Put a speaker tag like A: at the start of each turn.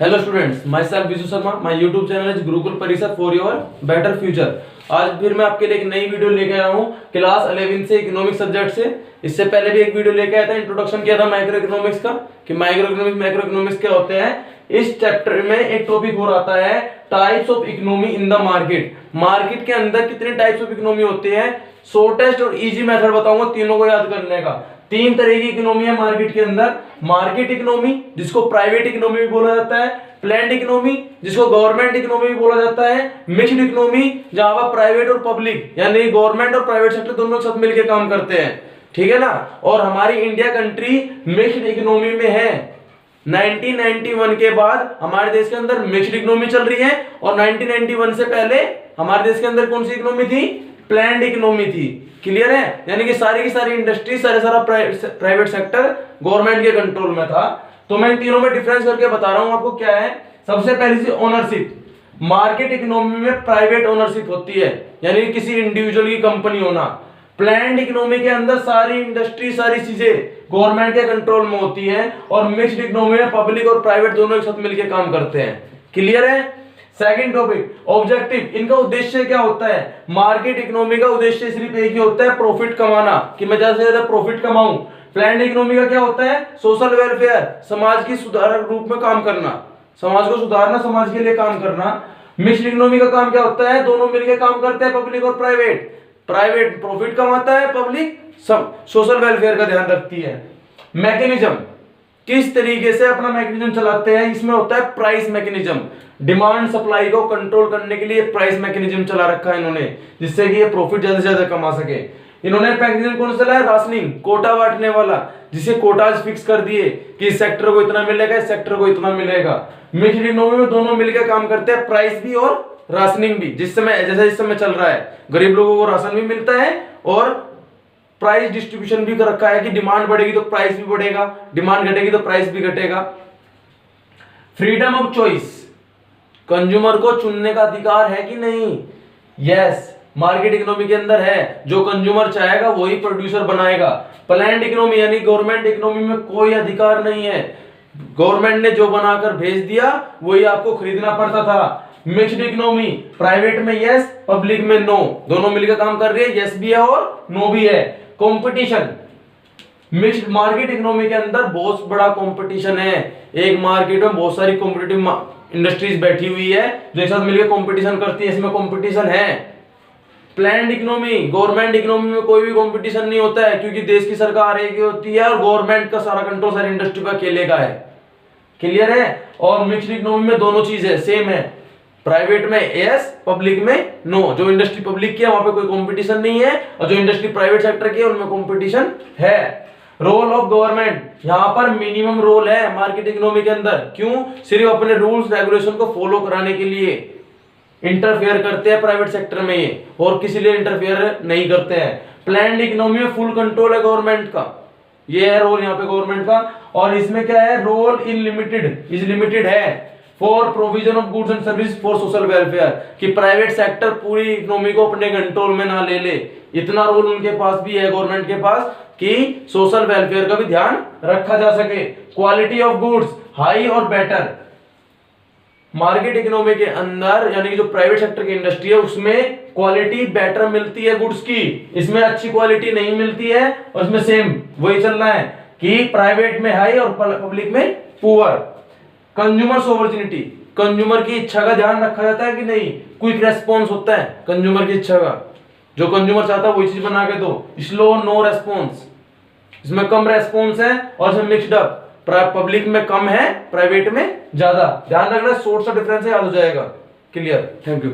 A: Hello students, my self Vishu Sharma. My YouTube channel is Gurukul परिसर for your better future. आज फिर मैं आपके लिए एक नई वीडियो लेके आया हूँ क्लास 11 से इकोनॉमिक्स सब्जेक्ट से। इससे पहले भी एक वीडियो लेके आया था, इंट्रोडक्शन किया था माइक्रो इकोनॉमिक्स का कि माइक्रो इकोनॉमिक्स क्या होते हैं। इस चैप्टर में एक टॉपिक और आता है types of economy in the market. Market के अंदर कितने टाइप्स ऑफ इकोनॉमी होते हैं, शॉर्टेस्ट और इजी मेथड बताऊंगा तीनों को याद करने का। तीन तरह की इकोनॉमी है मार्केट के अंदर। मार्केट इकोनॉमी जिसको प्राइवेट इकोनॉमी भी बोला जाता है, प्लैंड इकोनॉमी जिसको गवर्नमेंट इकोनॉमी भी बोला जाता है, मिक्स्ड इकोनॉमी जहां पर प्राइवेट और पब्लिक यानी गवर्नमेंट और प्राइवेट सेक्टर दोनों के साथ मिलकर काम करते हैं, ठीक है ना। और हमारी इंडिया कंट्री मिक्स्ड इकोनॉमी में है। 1991 के बाद हमारे देश के अंदर मिक्स्ड इकोनॉमी चल रही है और 1991 से पहले हमारे देश के अंदर कौन सी इकोनॉमी थी? प्लैंड इकोनॉमी थी। क्लियर है? यानी कि सारी की सारी इंडस्ट्री, सारा प्राइवेट सेक्टर गवर्नमेंट के कंट्रोल में था। तो मैं इन तीनों में डिफरेंस करके बता रहा हूं आपको क्या है। सबसे पहली सी ओनरशिप। मार्केट इकोनॉमी में प्राइवेट ओनरशिप होती है, यानी किसी इंडिविजुअल की कंपनी होना। प्लैंड इकोनॉमी के अंदर सारी इंडस्ट्री, सारी चीजें गवर्नमेंट के कंट्रोल में होती है। और मिक्स्ड इकोनॉमी में पब्लिक और प्राइवेट दोनों एक साथ मिलकर काम करते हैं। क्लियर है? Second topic, objective. इनका उद्देश्य क्या होता है? मार्केट इकोनॉमी का उद्देश्य सिर्फ एक ही होता है, प्रॉफिट कमाना, कि मैं ज्यादा से ज्यादा प्रॉफिट कमाऊं। प्लैंड इकोनॉमी का क्या होता है? सोशल वेलफेयर, समाज की सुधारक रूप में काम करना, समाज को सुधारना, समाज के लिए काम करना। मिक्स्ड इकोनॉमी का काम क्या होता है? दोनों मिलकर काम करते हैं, पब्लिक और प्राइवेट। प्राइवेट प्रॉफिट कमाता है, पब्लिक सोशल वेलफेयर का ध्यान रखती है। मैकेनिज्म, किस तरीके से अपना मैकेनिज्म चलाते हैं? इसमें होता है प्राइस मैकेनिज्म। डिमांड सप्लाई को कंट्रोल करने के लिए प्राइस मैकेनिज्म चला रखा है इन्होंने, जिससे कि ये प्रॉफिट ज्यादा से ज्यादा कमा सके। इन्होंने मैकेनिज्म कौन सा चला है? राशनिंग, कोटा बांटने वाला, जिसे कोटाज फिक्स कर दिए कि इस सेक्टर को इतना मिलेगा, इस सेक्टर को इतना मिलेगा। मिक्स्ड इकोनॉमी में दोनों मिलकर काम करते हैं, प्राइस भी और राशनिंग भी। जिस समय चल रहा है, गरीब लोगों को राशन भी मिलता है और प्राइस डिस्ट्रीब्यूशन भी कर रखा है कि डिमांड बढ़ेगी तो प्राइस भी बढ़ेगा, डिमांड घटेगी तो प्राइस भी घटेगा। फ्रीडम ऑफ चॉइस, कंज्यूमर को चुनने का अधिकार है कि नहीं? यस, मार्केट इकोनॉमी के अंदर है। जो कंज्यूमर चाहेगा वही प्रोड्यूसर बनाएगा। प्लैंड इकोनॉमी यानी गवर्नमेंट इकोनॉमी में कोई अधिकार नहीं है। गवर्नमेंट ने जो बनाकर भेज दिया वही आपको खरीदना पड़ता था। मिक्स्ड इकोनॉमी, प्राइवेट में यस, पब्लिक में नो, दोनों मिलकर काम कर रही है, यस भी है और नो भी है। कंपटीशन, मिक्स्ड मार्केट इकोनॉमी के अंदर बहुत बड़ा कंपटीशन है। एक मार्केट में बहुत सारी कॉम्पिटिटिव इंडस्ट्रीज बैठी हुई है जो एक साथ मिलकर कंपटीशन करती है, इसमें कंपटीशन है। प्लैंड इकोनॉमी, गवर्नमेंट इकोनॉमी में कोई भी कंपटीशन नहीं होता है, क्योंकि देश की सरकार एक ही होती है और गवर्नमेंट का सारा कंट्रोल सारी इंडस्ट्री पर अकेले का है। क्लियर है? और मिक्स्ड इकोनॉमी में दोनों चीजें सेम है, प्राइवेट में यस, पब्लिक में नो। जो इंडस्ट्री पब्लिक की है वहां पे कोई कंपटीशन नहीं है और जो इंडस्ट्री प्राइवेट सेक्टर की है उनमें कंपटीशन है। रोल ऑफ गवर्नमेंट, यहां पर मिनिमम रोल है मार्केट इकोनॉमी के अंदर। क्यों? सिर्फ अपने रूल्स रेगुलेशन को फॉलो कराने के लिए। इंटरफेयर करते हैं प्राइवेट सेक्टर में ये, और किसी लिए इंटरफेयर नहीं करते हैं। प्लैंड इकोनॉमी में फुल कंट्रोल है गवर्नमेंट का, ये है रोल यहाँ पे गवर्नमेंट का। और इसमें क्या है? Role in limited, is limited है for provision of goods and service for social welfare, कि प्राइवेट सेक्टर पूरी इकोनॉमी को अपने कंट्रोल में ना ले ले। इतना रोल उनके पास भी है, गवर्नमेंट के पास, कि सोशल वेलफेयर का भी ध्यान रखा जा सके। क्वालिटी ऑफ गुड्स, हाई और बेटर। मार्केट इकोनॉमी के अंदर यानी कि जो प्राइवेट सेक्टर की इंडस्ट्री है उसमें क्वालिटी बेटर मिलती है गुड्स की, इसमें अच्छी क्वालिटी नहीं मिलती है। और इसमें सेम वही चल रहा है कि प्राइवेट में हाई और पब्लिक में पुअर। कंज्यूमर सोवर्चुनिटी, कंज्यूमर की इच्छा का ध्यान रखा जाता है कि नहीं? क्विक रेस्पॉन्स होता है कंज्यूमर की इच्छा का, जो कंज्यूमर चाहता है वही चीज बना के दो। स्लो नो रेस्पॉन्स, इसमें कम रेस्पॉन्स है और इसमें मिक्स्ड अप, पब्लिक में कम है, प्राइवेट में ज्यादा। ध्यान रखना, शॉर्ट सा डिफरेंस है, याद हो जाएगा। क्लियर? Thank you.